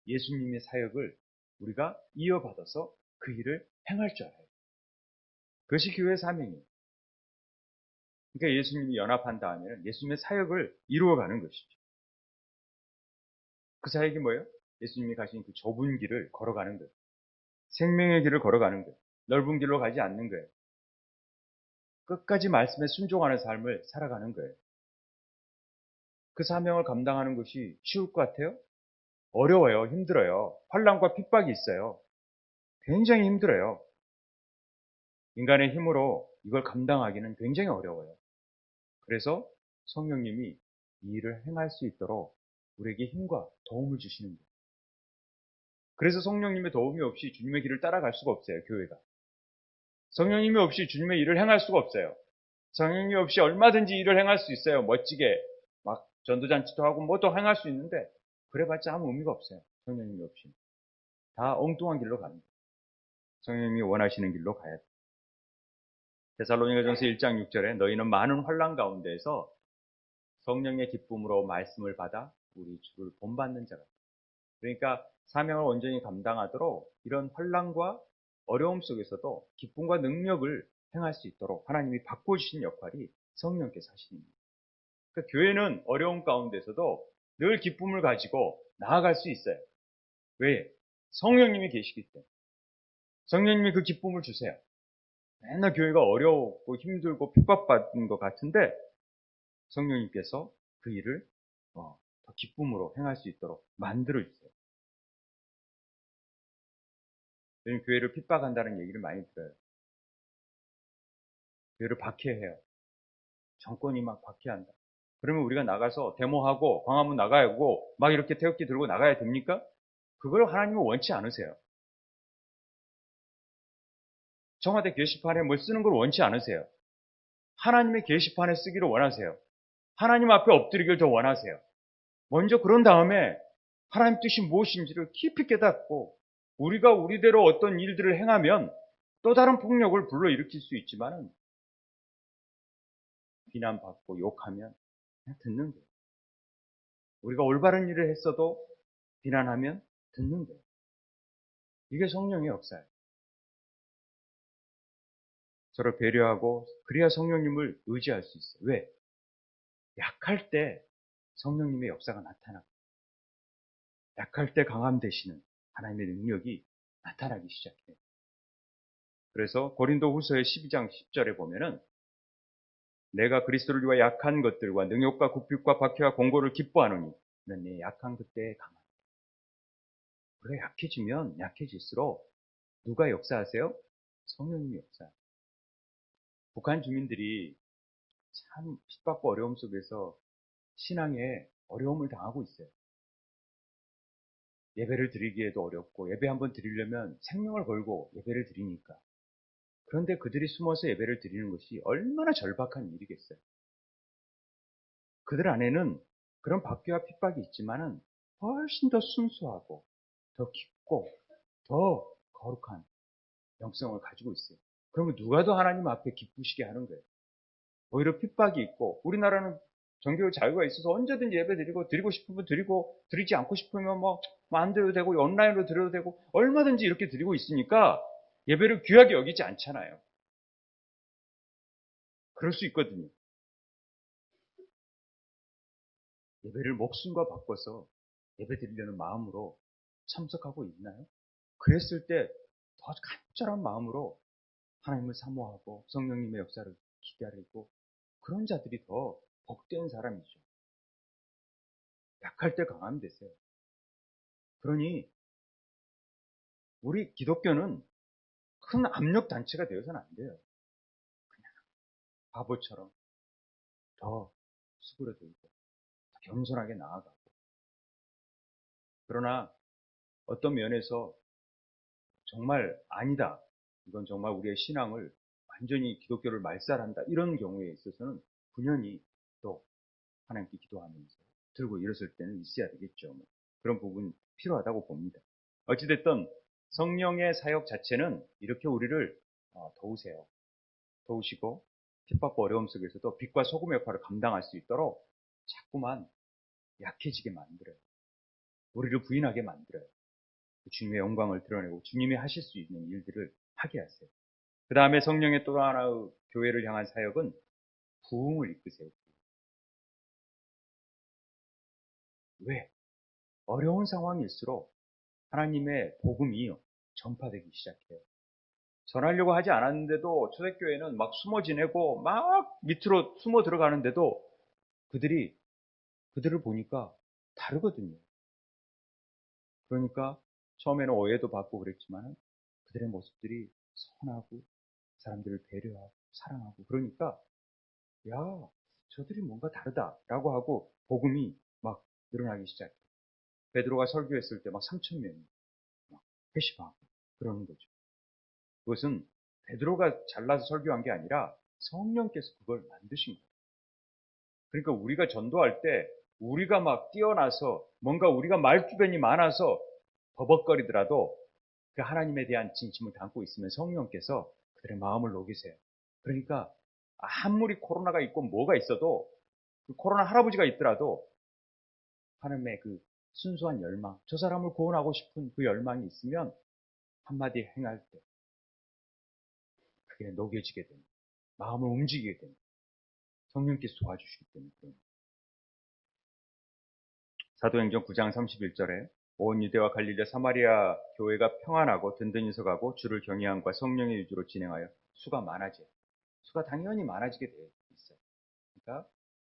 예수님의 사역을 우리가 이어받아서 그 일을 행할 줄 알아요. 그것이 교회의 사명이에요. 그러니까 예수님이 연합한 다음에는 예수님의 사역을 이루어가는 것이죠. 그 사역이 뭐예요? 예수님이 가신 그 좁은 길을 걸어가는 거예요. 생명의 길을 걸어가는 거예요. 넓은 길로 가지 않는 거예요. 끝까지 말씀에 순종하는 삶을 살아가는 거예요. 그 사명을 감당하는 것이 쉬울 것 같아요? 어려워요. 힘들어요. 환난과 핍박이 있어요. 굉장히 힘들어요. 인간의 힘으로 이걸 감당하기는 굉장히 어려워요. 그래서 성령님이 이 일을 행할 수 있도록 우리에게 힘과 도움을 주시는 거예요. 그래서 성령님의 도움이 없이 주님의 길을 따라갈 수가 없어요. 교회가. 성령님이 없이 주님의 일을 행할 수가 없어요. 성령님이 없이 얼마든지 일을 행할 수 있어요. 멋지게 막 전도잔치도 하고 뭐도 행할 수 있는데 그래봤자 아무 의미가 없어요. 성령님이 없이. 다 엉뚱한 길로 갑니다. 성령님이 원하시는 길로 가야 돼요. 데살로니가전서 1장 6절에 너희는 많은 환난 가운데에서 성령의 기쁨으로 말씀을 받아 우리 주를 본받는 자가. 그러니까 사명을 온전히 감당하도록 이런 환난과 어려움 속에서도 기쁨과 능력을 행할 수 있도록 하나님이 바꿔주신 역할이 성령께서 하시는 겁니다. 그러니까 교회는 어려움 가운데서도 늘 기쁨을 가지고 나아갈 수 있어요. 왜? 성령님이 계시기 때문에. 성령님이 그 기쁨을 주세요. 맨날 교회가 어려웠고 힘들고 핍박받는 것 같은데 성령님께서 그 일을 더 기쁨으로 행할 수 있도록 만들어주세요. 요즘 교회를 핍박한다는 얘기를 많이 들어요. 교회를 박해해요. 정권이 막 박해한다. 그러면 우리가 나가서 데모하고 광화문 나가야 하고 막 이렇게 태극기 들고 나가야 됩니까? 그걸 하나님은 원치 않으세요. 청와대 게시판에 뭘 쓰는 걸 원치 않으세요. 하나님의 게시판에 쓰기를 원하세요. 하나님 앞에 엎드리기를 더 원하세요. 먼저 그런 다음에 하나님 뜻이 무엇인지를 깊이 깨닫고 우리가 우리대로 어떤 일들을 행하면 또 다른 폭력을 불러일으킬 수 있지만은 비난받고 욕하면 그냥 듣는 거예요. 우리가 올바른 일을 했어도 비난하면 듣는 거예요. 이게 성령의 역사예요. 서로 배려하고 그래야 성령님을 의지할 수 있어요. 왜? 약할 때 성령님의 역사가 나타나고 약할 때 강함 되시는 하나님의 능력이 나타나기 시작해요. 그래서 고린도 후서의 12장 10절에 보면은 내가 그리스도를 위하여 약한 것들과 능욕과 굽핍과 박해와 공고를 기뻐하노니 는 내 약한 그때에 강하다. 우리가 약해지면 약해질수록 누가 역사하세요? 성령님이 역사해요. 북한 주민들이 참 핍박과 어려움 속에서 신앙에 어려움을 당하고 있어요. 예배를 드리기에도 어렵고 예배 한번 드리려면 생명을 걸고 예배를 드리니까. 그런데 그들이 숨어서 예배를 드리는 것이 얼마나 절박한 일이겠어요. 그들 안에는 그런 박해와 핍박이 있지만은 훨씬 더 순수하고 더 깊고 더 거룩한 영성을 가지고 있어요. 그러면 누가 더 하나님 앞에 기쁘시게 하는 거예요. 오히려 핍박이 있고 우리나라는 종교 자유가 있어서 언제든지 예배 드리고 싶으면 드리고 드리지 않고 싶으면 뭐 안 드려도 되고 온라인으로 드려도 되고 얼마든지 이렇게 드리고 있으니까 예배를 귀하게 여기지 않잖아요. 그럴 수 있거든요. 예배를 목숨과 바꿔서 예배 드리려는 마음으로 참석하고 있나요? 그랬을 때 더 간절한 마음으로 하나님을 사모하고 성령님의 역사를 기다리고 그런 자들이 더 복된 사람이죠. 약할 때 강함이 되세요. 그러니 우리 기독교는 큰 압력 단체가 되어서는 안 돼요. 그냥 바보처럼 더 수그러들고 더 겸손하게 나아가고. 그러나 어떤 면에서 정말 아니다. 이건 정말 우리의 신앙을 완전히 기독교를 말살한다. 이런 경우에 있어서는 분연히 또 하나님께 기도하면서 들고 일어설 때는 있어야 되겠죠. 그런 부분 필요하다고 봅니다. 어찌됐든 성령의 사역 자체는 이렇게 우리를 도우세요. 도우시고 핍박과 어려움 속에서도 빛과 소금의 역할을 감당할 수 있도록 자꾸만 약해지게 만들어요. 우리를 부인하게 만들어요. 주님의 영광을 드러내고 주님이 하실 수 있는 일들을 하게 하세요. 그 다음에 성령의 또 하나의 교회를 향한 사역은 부흥을 이끄세요. 왜? 어려운 상황일수록 하나님의 복음이 전파되기 시작해요. 전하려고 하지 않았는데도 초대교회는 막 숨어 지내고 막 밑으로 숨어 들어가는데도 그들을 보니까 다르거든요. 그러니까 처음에는 오해도 받고 그랬지만 그들의 모습들이 선하고 사람들을 배려하고 사랑하고 그러니까 야 저들이 뭔가 다르다라고 하고 복음이 막 늘어나기 시작해요. 베드로가 설교했을 때 막 3천 명이 막 회심하고 그러는 거죠. 그것은 베드로가 잘나서 설교한 게 아니라 성령께서 그걸 만드신 거예요. 그러니까 우리가 전도할 때 우리가 막 뛰어나서 뭔가 우리가 말주변이 많아서 버벅거리더라도 그 하나님에 대한 진심을 담고 있으면 성령께서 그들의 마음을 녹이세요. 그러니까 아무리 코로나가 있고 뭐가 있어도 그 코로나 할아버지가 있더라도 하나님의 그 순수한 열망, 저 사람을 구원하고 싶은 그 열망이 있으면 한마디 행할 때 그게 녹여지게 됩니다. 마음을 움직이게 됩니다. 성령께서 도와주시기 때문에. 사도행전 9장 31절에 온 유대와 갈릴리 사마리아 교회가 평안하고 든든히 서가고 주를 경외함과 성령의 유주로 진행하여 수가 많아져요. 수가 당연히 많아지게 되어 있어요.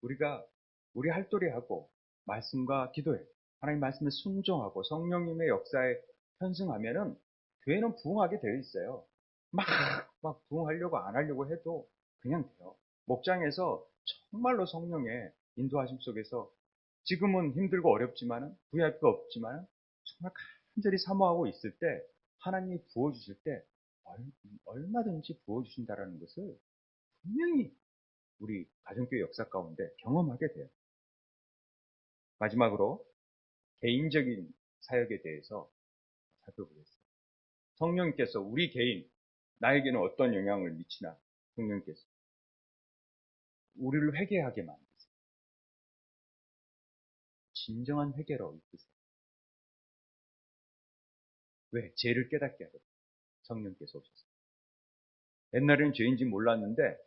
그러니까 우리 할도리하고 말씀과 기도해 하나님 말씀에 순종하고 성령님의 역사에 편승하면은 교회는 부흥하게 되어 있어요. 막 부흥하려고 안 하려고 해도 그냥 돼요. 목장에서 정말로 성령의 인도하심 속에서 지금은 힘들고 어렵지만은 부여할 거 없지만은 정말 간절히 사모하고 있을 때 하나님이 부어주실 때 얼마든지 부어주신다라는 것을 분명히 우리 가정교회 역사 가운데 경험하게 돼요. 마지막으로 개인적인 사역에 대해서 살펴보겠습니다. 성령께서 우리 개인, 나에게는 어떤 영향을 미치나 성령께서 우리를 회개하게 만드세요. 진정한 회개로 이끄세요. 왜? 죄를 깨닫게 하거든요. 성령께서 오셔서. 옛날에는 죄인지 몰랐는데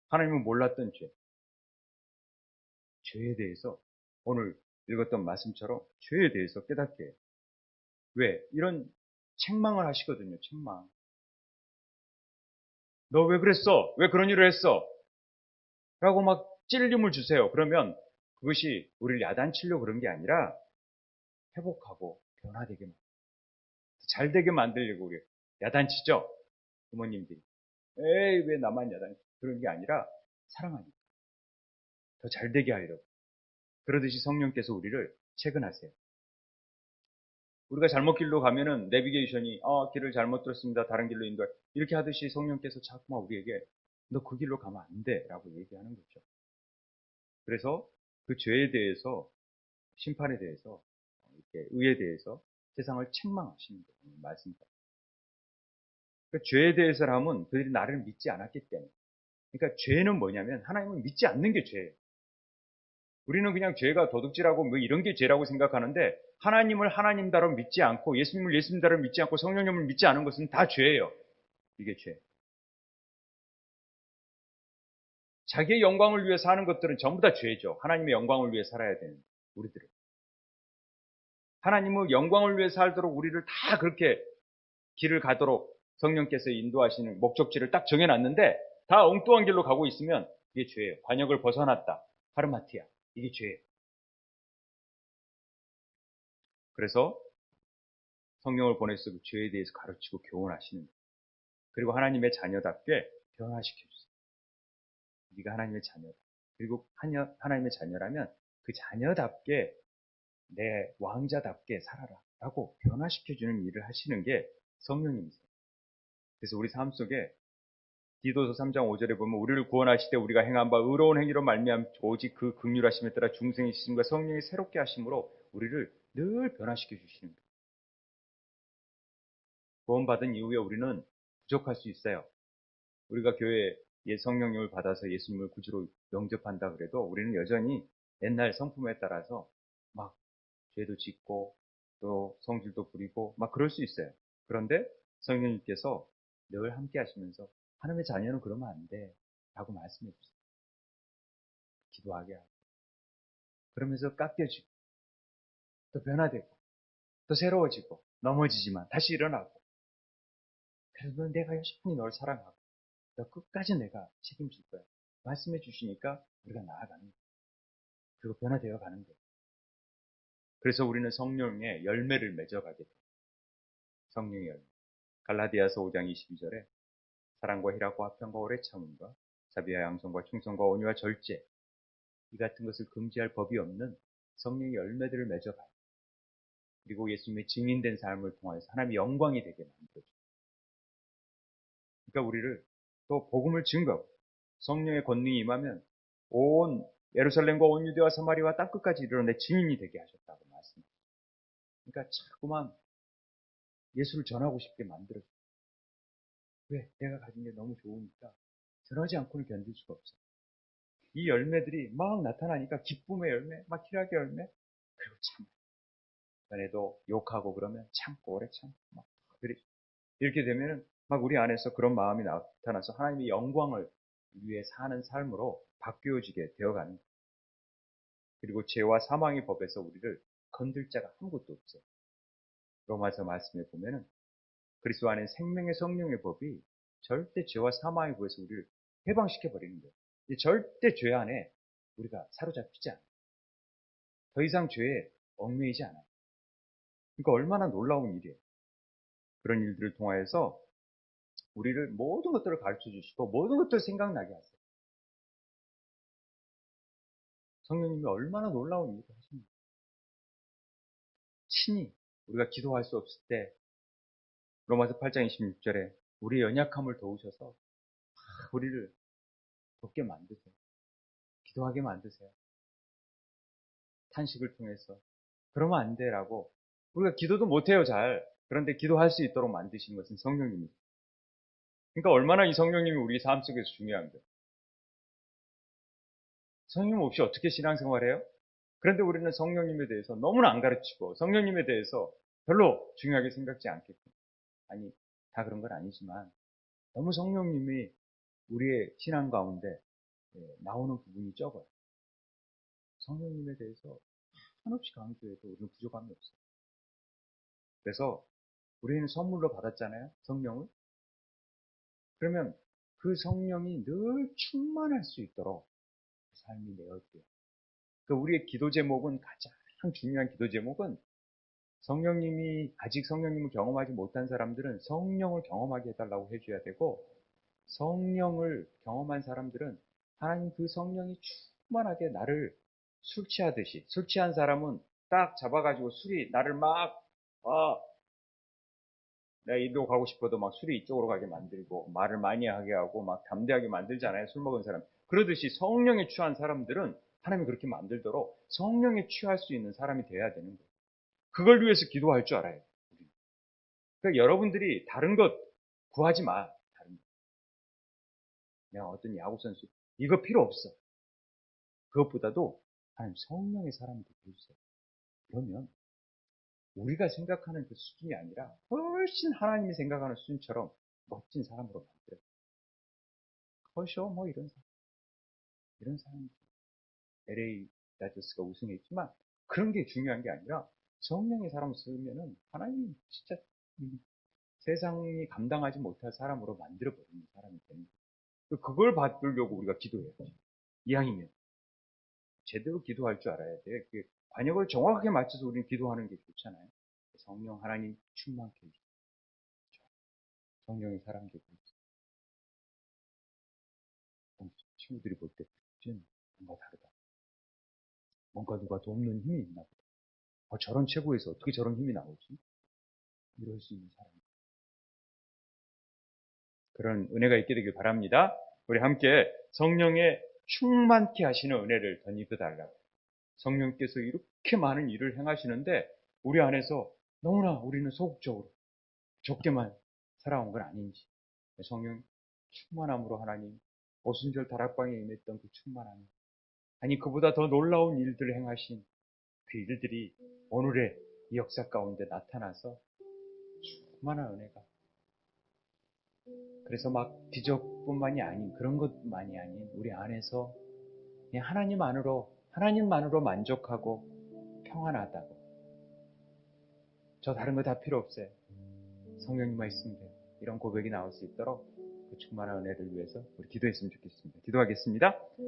하나님은 몰랐던 죄에 대해서 오늘 읽었던 말씀처럼 죄에 대해서 깨닫게 해요. 왜? 이런 책망을 하시거든요. 책망. 너 왜 그랬어? 왜 그런 일을 했어? 라고 막 찔림을 주세요. 그러면 그것이 우리를 야단치려고 그런 게 아니라 회복하고 변화되게 잘 되게 만들려고 우리 야단치죠? 부모님들이. 에이 왜 나만 야단치? 그런 게 아니라 사랑하니까. 더 잘 되게 하려고. 그러듯이 성령께서 우리를 채근하세요. 우리가 잘못 길로 가면은 내비게이션이 길을 잘못 들었습니다. 다른 길로 인도할 이렇게 하듯이 성령께서 자꾸만 우리에게 너 그 길로 가면 안 돼 라고 얘기하는 거죠. 그래서 그 죄에 대해서 심판에 대해서 이렇게 의에 대해서 세상을 책망하시는 거예요. 말씀입니다. 그 죄에 대해서라면 그들이 나를 믿지 않았기 때문에. 그러니까 죄는 뭐냐면 하나님을 믿지 않는 게 죄예요. 우리는 그냥 죄가 도둑질하고 뭐 이런 게 죄라고 생각하는데 하나님을 하나님다로 믿지 않고 예수님을 예수님다로 믿지 않고 성령님을 믿지 않은 것은 다 죄예요. 이게 죄. 자기의 영광을 위해 사는 것들은 전부 다 죄죠. 하나님의 영광을 위해 살아야 되는 우리들은. 하나님의 영광을 위해 살도록 우리를 다 그렇게 길을 가도록 성령께서 인도하시는 목적지를 딱 정해놨는데 다 엉뚱한 길로 가고 있으면 이게 죄예요. 관역을 벗어났다. 하르마티아. 이게 죄예요. 그래서 성령을 보내서 그 죄에 대해서 가르치고 교훈하시는 거예요. 그리고 하나님의 자녀답게 변화시켜주세요. 네가 하나님의 자녀다. 그리고 하나님의 자녀라면 그 자녀답게 내 왕자답게 살아라 라고 변화시켜주는 일을 하시는 게 성령님이세요. 그래서 우리 삶 속에 디도서 3장 5절에 보면 우리를 구원하실 때 우리가 행한 바 의로운 행위로 말미암 오직 그 긍휼하심에 따라 중생의 시심과 성령이 새롭게 하심으로 우리를 늘 변화시켜 주시는 거예요. 구원받은 이후에 우리는 부족할 수 있어요. 우리가 교회에 성령님을 받아서 예수님을 구주로 영접한다 그래도 우리는 여전히 옛날 성품에 따라서 막 죄도 짓고 또 성질도 부리고 막 그럴 수 있어요. 그런데 성령님께서 늘 함께 하시면서 하나님의 자녀는 그러면 안 돼 라고 말씀해 주세요. 기도하게 하고 그러면서 깎여지고 또 변화되고 또 새로워지고 넘어지지만 다시 일어나고 그래도 내가 여전히 널 사랑하고 너 끝까지 내가 책임질 거야. 말씀해 주시니까 우리가 나아가는 거예요. 그리고 변화되어 가는 거예요. 그래서 우리는 성령의 열매를 맺어가게 돼요. 성령의 열매. 갈라디아서 5장 22절에 사랑과 희락과 화평과 오래 참음과 자비와 양성과 충성과 온유와 절제 이 같은 것을 금지할 법이 없는 성령의 열매들을 맺어가요. 그리고 예수님의 증인된 삶을 통해서 하나님의 영광이 되게 만들어줘요. 그러니까 우리를 또 복음을 증거하고 성령의 권능이 임하면 온 예루살렘과 온 유대와 사마리아와 땅끝까지 이르러 내 증인이 되게 하셨다고 말씀합니다. 그러니까 자꾸만 예수를 전하고 싶게 만들어줘요. 왜? 내가 가진 게 너무 좋으니까 전하지 않고는 견딜 수가 없어. 이 열매들이 막 나타나니까 기쁨의 열매, 막 희락의 열매, 그리고 참 전에도 욕하고 그러면 참고 오래 참고 막 이렇게 되면은 막 우리 안에서 그런 마음이 나타나서 하나님의 영광을 위해 사는 삶으로 바뀌어지게 되어가는 거예요. 그리고 죄와 사망의 법에서 우리를 건들 자가 아무것도 없어요. 로마서 말씀에 보면은 그리스도 안에 생명의 성령의 법이 절대 죄와 사망의 법에서 우리를 해방시켜 버리는 거예요. 절대 죄 안에 우리가 사로잡히지 않아요. 더 이상 죄에 얽매이지 않아요. 그러니까 얼마나 놀라운 일이에요. 그런 일들을 통하여서 우리를 모든 것들을 가르쳐 주시고 모든 것들을 생각나게 하세요. 성령님이 얼마나 놀라운 일을 하십니까? 친히 우리가 기도할 수 없을 때 로마서 8장 26절에 우리의 연약함을 도우셔서 우리를 돕게 만드세요. 기도하게 만드세요. 탄식을 통해서 그러면 안 돼라고 우리가 기도도 못해요 잘. 그런데 기도할 수 있도록 만드신 것은 성령님이죠. 그러니까 얼마나 이 성령님이 우리 삶 속에서 중요한 거예요. 성령 없이 어떻게 신앙생활해요? 그런데 우리는 성령님에 대해서 너무나 안 가르치고 성령님에 대해서 별로 중요하게 생각지 않겠고 아니 다 그런 건 아니지만 너무 성령님이 우리의 신앙 가운데 나오는 부분이 적어요. 성령님에 대해서 한없이 강조해도 우리는 부족함이 없어요. 그래서 우리는 선물로 받았잖아요. 성령을. 그러면 그 성령이 늘 충만할 수 있도록 삶이 내어져요. 그 우리의 기도 제목은 가장 중요한 기도 제목은 성령님이 아직 성령님을 경험하지 못한 사람들은 성령을 경험하게 해달라고 해줘야 되고 성령을 경험한 사람들은 하나님 그 성령이 충만하게 나를 술 취하듯이 술 취한 사람은 딱 잡아가지고 술이 나를 막 내가 이리로 가고 싶어도 막 술이 이쪽으로 가게 만들고 말을 많이 하게 하고 막 담대하게 만들잖아요. 술 먹은 사람. 그러듯이 성령에 취한 사람들은 하나님이 그렇게 만들도록 성령에 취할 수 있는 사람이 돼야 되는 거예요. 그걸 위해서 기도할 줄 알아요. 그러니까 여러분들이 다른 것 구하지 마. 다른 것. 내가 어떤 야구선수 이거 필요 없어. 그것보다도 하나님 성령의 사람이 되게 해주세요. 그러면 우리가 생각하는 그 수준이 아니라 훨씬 하나님이 생각하는 수준처럼 멋진 사람으로 만들어요. 커쇼 뭐 이런 사람 LA 다저스가 우승했지만 그런 게 중요한 게 아니라 성령의 사람을 쓰면은 하나님이 진짜 세상이 감당하지 못할 사람으로 만들어버리는 사람이 되는 거예요. 그걸 받으려고 우리가 기도해야죠. 이왕이면 제대로 기도할 줄 알아야 돼. 그 관역을 정확하게 맞춰서 우리는 기도하는 게 좋잖아요. 성령 하나님 충만케 해주세요. 성령의 사람 되고 친구들이 볼 때 뭔가 다르다. 뭔가 누가 돕는 힘이 있나 보다. 저런 최고에서 어떻게 저런 힘이 나오지? 이럴 수 있는 사람. 그런 은혜가 있게 되길 바랍니다. 우리 함께 성령의 충만케 하시는 은혜를 덧입어달라고. 성령께서 이렇게 많은 일을 행하시는데 우리 안에서 너무나 우리는 소극적으로 좁게만 살아온 건 아닌지, 성령 충만함으로 하나님 오순절 다락방에 임했던 그 충만함, 아니 그보다 더 놀라운 일들을 행하신 그 일들이 오늘의 이 역사 가운데 나타나서 충만한 은혜가, 그래서 막 기적뿐만이 아닌 그런 것만이 아닌 우리 안에서 그냥 하나님만으로 만족하고 평안하다고, 저 다른 거 다 필요 없어요, 성령님만 있으면 돼요, 이런 고백이 나올 수 있도록 그 충만한 은혜를 위해서 우리 기도했으면 좋겠습니다. 기도하겠습니다.